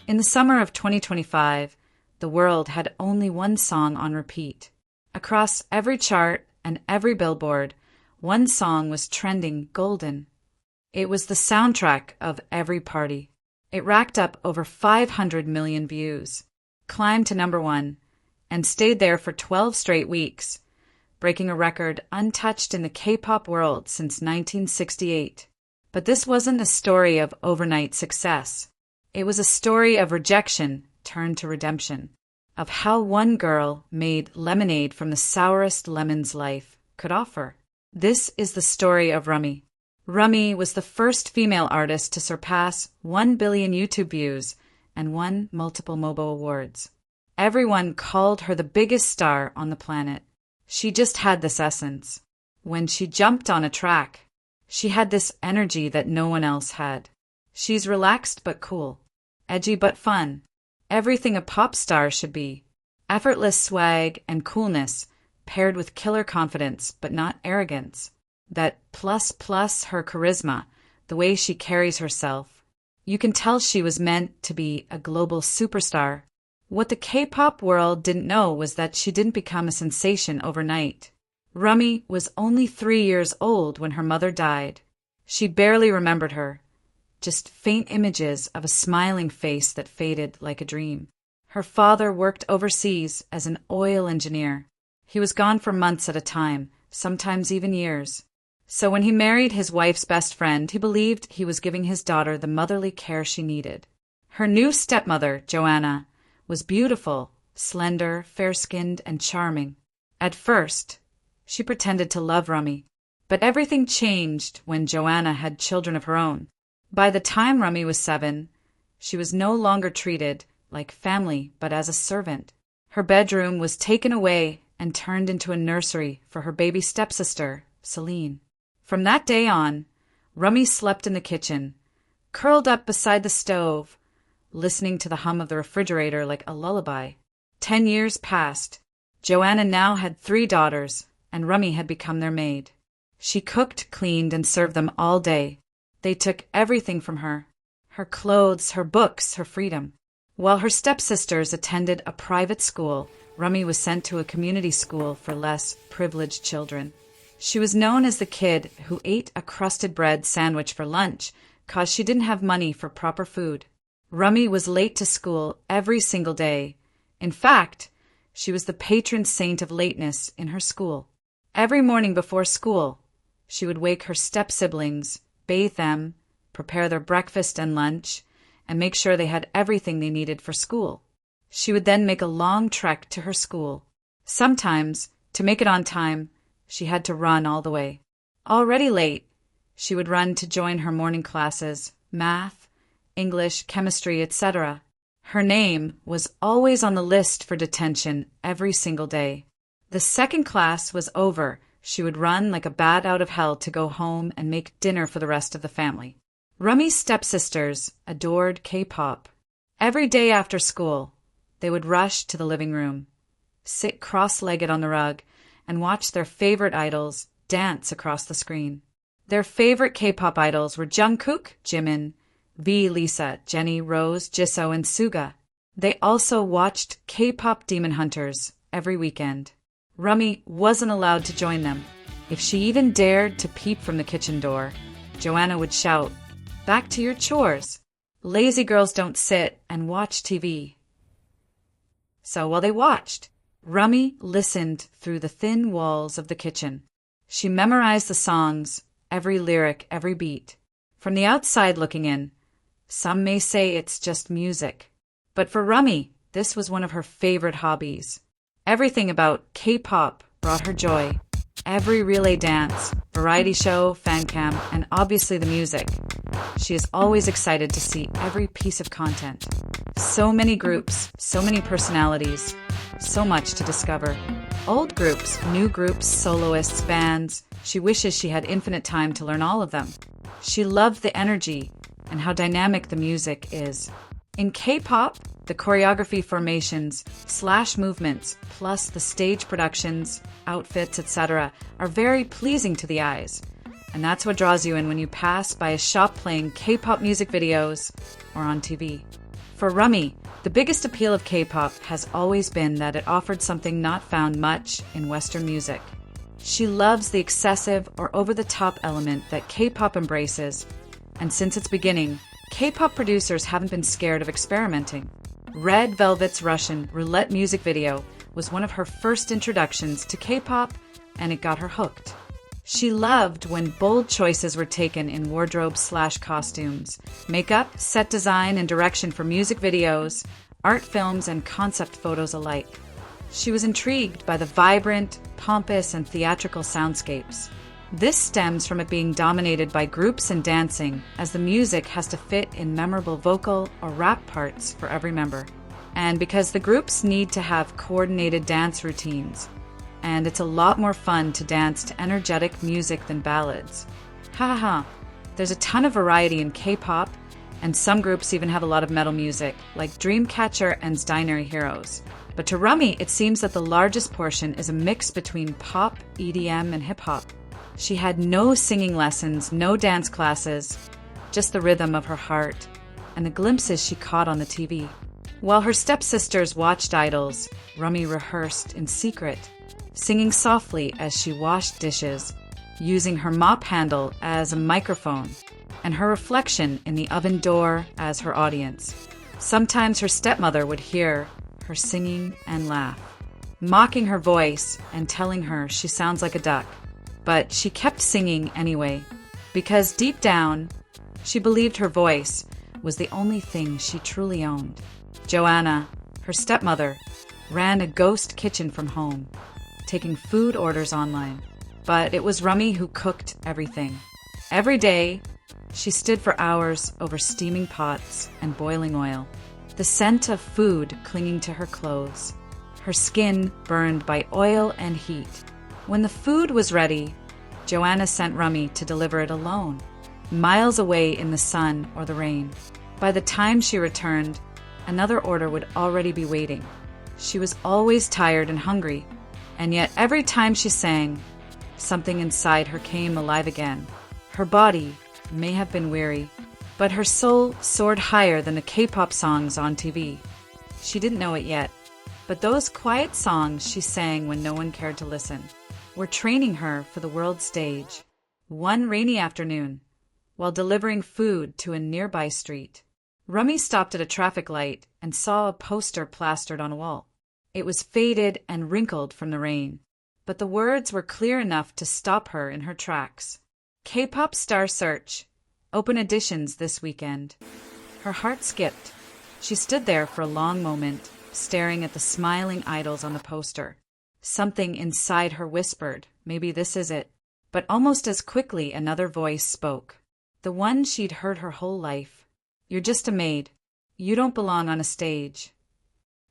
In the summer of 2025, the world had only one song on repeat. Across every chart and every billboard, one song was trending golden. It was the soundtrack of every party. It racked up over 500 million views, climbed to number one, and stayed there for 12 straight weeks, breaking a record untouched in the K-pop world since 1968. But this wasn't a story of overnight success. It was a story of rejection turned to redemption, of how one girl made lemonade from the sourest lemons life could offer. This is the story of Rummy. Rummy was the first female artist to surpass 1 billion YouTube views and won multiple MOBO awards. Everyone called her the biggest star on the planet. She just had this essence. When she jumped on a track, she had this energy that no one else had. She's relaxed but cool, edgy but fun, everything a pop star should be. Effortless swag and coolness paired with killer confidence but not arrogance. That plus her charisma, the way she carries herself. You can tell she was meant to be a global superstar. What the K-pop world didn't know was that she didn't become a sensation overnight. Rummy was only 3 years old when her mother died. She barely remembered her, just faint images of a smiling face that faded like a dream. Her father worked overseas as an oil engineer. He was gone for months at a time, sometimes even years. So when he married his wife's best friend, he believed he was giving his daughter the motherly care she needed. Her new stepmother, Joanna, was beautiful, slender, fair-skinned, and charming. At first, she pretended to love Rummy, but everything changed when Joanna had children of her own. By the time Rummy was 7, she was no longer treated like family but as a servant. Her bedroom was taken away and turned into a nursery for her baby stepsister, Celine. From that day on, Rummy slept in the kitchen, curled up beside the stove, listening to the hum of the refrigerator like a lullaby. 10 years passed. Joanna now had 3 daughters, and Rummy had become their maid. She cooked, cleaned, and served them all day. They took everything from her: her clothes, her books, her freedom. While her stepsisters attended a private school, Rummy was sent to a community school for less privileged children. She was known as the kid who ate a crusted bread sandwich for lunch cause she didn't have money for proper food. Rummy was late to school every single day. In fact, she was the patron saint of lateness in her school. Every morning before school, she would wake her step-siblings, bathe them, prepare their breakfast and lunch, and make sure they had everything they needed for school. She would then make a long trek to her school. Sometimes, to make it on time, she had to run all the way. Already late, she would run to join her morning classes, math, English, chemistry, etc. Her name was always on the list for detention every single day. The second class was over, she would run like a bat out of hell to go home and make dinner for the rest of the family. Rummy's stepsisters adored K-pop. Every day after school, they would rush to the living room, sit cross-legged on the rug, and watch their favorite idols dance across the screen. Their favorite K-pop idols were Jungkook, Jimin, V, Lisa, Jennie, Rose, Jisoo, and Suga. They also watched K-pop Demon Hunters every weekend. Rummy wasn't allowed to join them. If she even dared to peep from the kitchen door, Joanna would shout, "Back to your chores. Lazy girls don't sit and watch TV." So while they watched, Rummy listened through the thin walls of the kitchen. She memorized the songs, every lyric, every beat. From the outside looking in, some may say it's just music. But for Rummy, this was one of her favorite hobbies. Everything about K-pop brought her joy. Every relay dance, variety show, fan cam, and obviously the music. She is always excited to see every piece of content. So many groups, so many personalities, so much to discover. Old groups, new groups, soloists, bands. She wishes she had infinite time to learn all of them. She loved the energy and how dynamic the music is. In K-pop, the choreography formations, slash movements, plus the stage productions, outfits, etc. are very pleasing to the eyes. And that's what draws you in when you pass by a shop playing K-pop music videos or on TV. For Rummy, the biggest appeal of K-pop has always been that it offered something not found much in Western music. She loves the excessive or over-the-top element that K-pop embraces, and since its beginning, K-pop producers haven't been scared of experimenting. Red Velvet's Russian Roulette music video was one of her first introductions to K-pop, and it got her hooked. She loved when bold choices were taken in wardrobe/costumes, makeup, set design, and direction for music videos, art films, and concept photos alike. She was intrigued by the vibrant, pompous, and theatrical soundscapes. This stems from it being dominated by groups and dancing, as the music has to fit in memorable vocal or rap parts for every member. And because the groups need to have coordinated dance routines, and it's a lot more fun to dance to energetic music than ballads. Haha, there's a ton of variety in K-pop, and some groups even have a lot of metal music, like Dreamcatcher and Binary Heroes. But to Rummy, it seems that the largest portion is a mix between pop, EDM, and hip-hop. She had no singing lessons, no dance classes, just the rhythm of her heart, and the glimpses she caught on the TV. While her stepsisters watched idols, Rummy rehearsed in secret, singing softly as she washed dishes, using her mop handle as a microphone, and her reflection in the oven door as her audience. Sometimes her stepmother would hear her singing and laugh, mocking her voice and telling her she sounds like a duck. But she kept singing anyway, because deep down, she believed her voice was the only thing she truly owned. Joanna, her stepmother, ran a ghost kitchen from home, taking food orders online. But it was Rummy who cooked everything. Every day, she stood for hours over steaming pots and boiling oil, the scent of food clinging to her clothes, her skin burned by oil and heat. When the food was ready, Joanna sent Rummy to deliver it alone, miles away in the sun or the rain. By the time she returned, another order would already be waiting. She was always tired and hungry, and yet every time she sang, something inside her came alive again. Her body may have been weary, but her soul soared higher than the K-pop songs on TV. She didn't know it yet, but those quiet songs she sang when no one cared to listen were training her for the world stage. One rainy afternoon, while delivering food to a nearby street, Rummy stopped at a traffic light and saw a poster plastered on a wall. It was faded and wrinkled from the rain, but the words were clear enough to stop her in her tracks. K-pop star search. Open auditions this weekend. Her heart skipped. She stood there for a long moment, staring at the smiling idols on the poster. Something inside her whispered, maybe this is it. But almost as quickly another voice spoke. The one she'd heard her whole life. You're just a maid. You don't belong on a stage.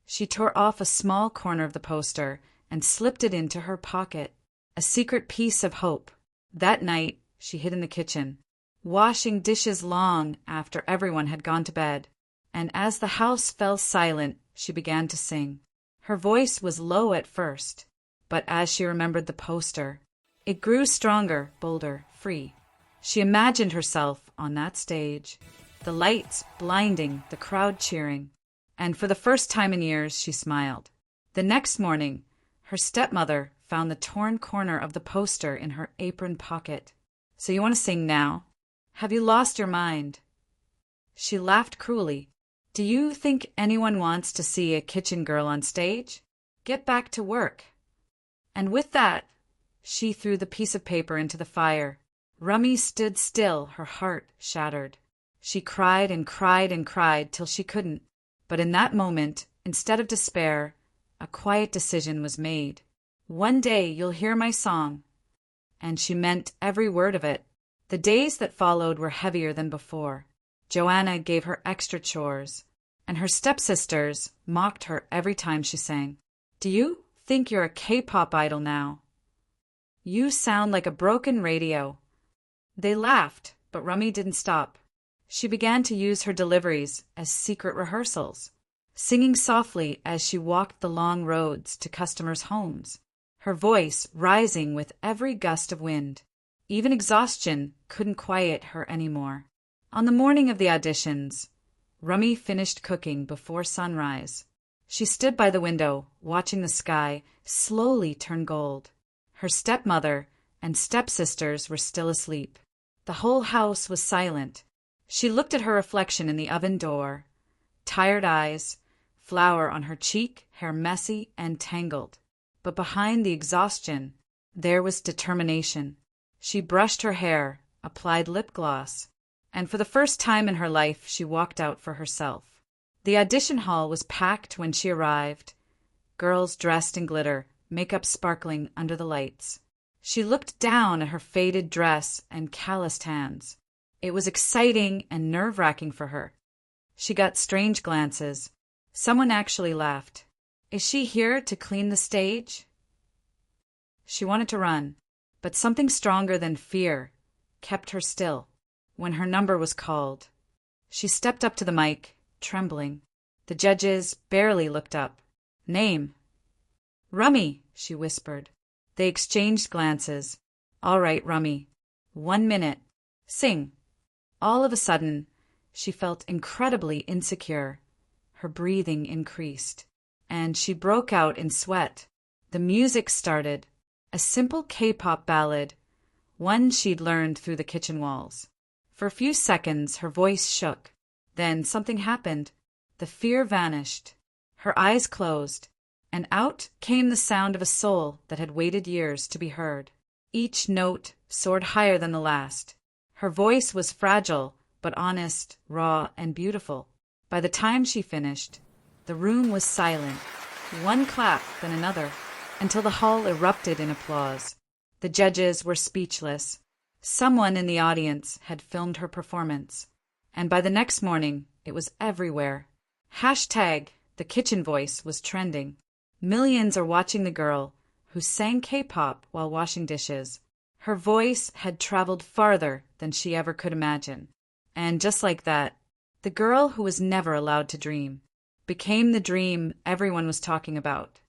She tore off a small corner of the poster and slipped it into her pocket, a secret piece of hope. That night, she hid in the kitchen, washing dishes long after everyone had gone to bed. And as the house fell silent, she began to sing. Her voice was low at first, but as she remembered the poster, it grew stronger, bolder, free. She imagined herself on that stage, the lights blinding, the crowd cheering. And for the first time in years, she smiled. The next morning, her stepmother found the torn corner of the poster in her apron pocket. So you want to sing now? Have you lost your mind? She laughed cruelly. Do you think anyone wants to see a kitchen girl on stage? Get back to work. And with that, she threw the piece of paper into the fire. Rummy stood still, her heart shattered. She cried and cried and cried till she couldn't. But in that moment, instead of despair, a quiet decision was made. One day you'll hear my song. And she meant every word of it. The days that followed were heavier than before. Joanna gave her extra chores, and her stepsisters mocked her every time she sang. Do you think you're a K-pop idol now? You sound like a broken radio. They laughed, but Rummy didn't stop. She began to use her deliveries as secret rehearsals, singing softly as she walked the long roads to customers' homes, her voice rising with every gust of wind. Even exhaustion couldn't quiet her anymore. On the morning of the auditions, Rummy finished cooking before sunrise. She stood by the window, watching the sky slowly turn gold. Her stepmother and stepsisters were still asleep. The whole house was silent. She looked at her reflection in the oven door. Tired eyes, flour on her cheek, hair messy and tangled. But behind the exhaustion, there was determination. She brushed her hair, applied lip gloss, and for the first time in her life she walked out for herself. The audition hall was packed when she arrived. Girls dressed in glitter, makeup sparkling under the lights. She looked down at her faded dress and calloused hands. It was exciting and nerve-wracking for her. She got strange glances. Someone actually laughed. Is she here to clean the stage? She wanted to run, but something stronger than fear kept her still. When her number was called, she stepped up to the mic, trembling. The judges barely looked up. Name? Rummy, she whispered. They exchanged glances. All right, Rummy. 1 minute. Sing. All of a sudden, she felt incredibly insecure. Her breathing increased, and she broke out in sweat. The music started, a simple K-pop ballad, one she'd learned through the kitchen walls. For a few seconds, her voice shook. Then something happened. The fear vanished. Her eyes closed, and out came the sound of a soul that had waited years to be heard. Each note soared higher than the last. Her voice was fragile, but honest, raw, and beautiful. By the time she finished, the room was silent, one clap then another, until the hall erupted in applause. The judges were speechless. Someone in the audience had filmed her performance, and by the next morning it was everywhere. Hashtag the kitchen voice was trending. Millions are watching the girl who sang K-pop while washing dishes. Her voice had traveled farther than she ever could imagine. And just like that, the girl who was never allowed to dream became the dream everyone was talking about.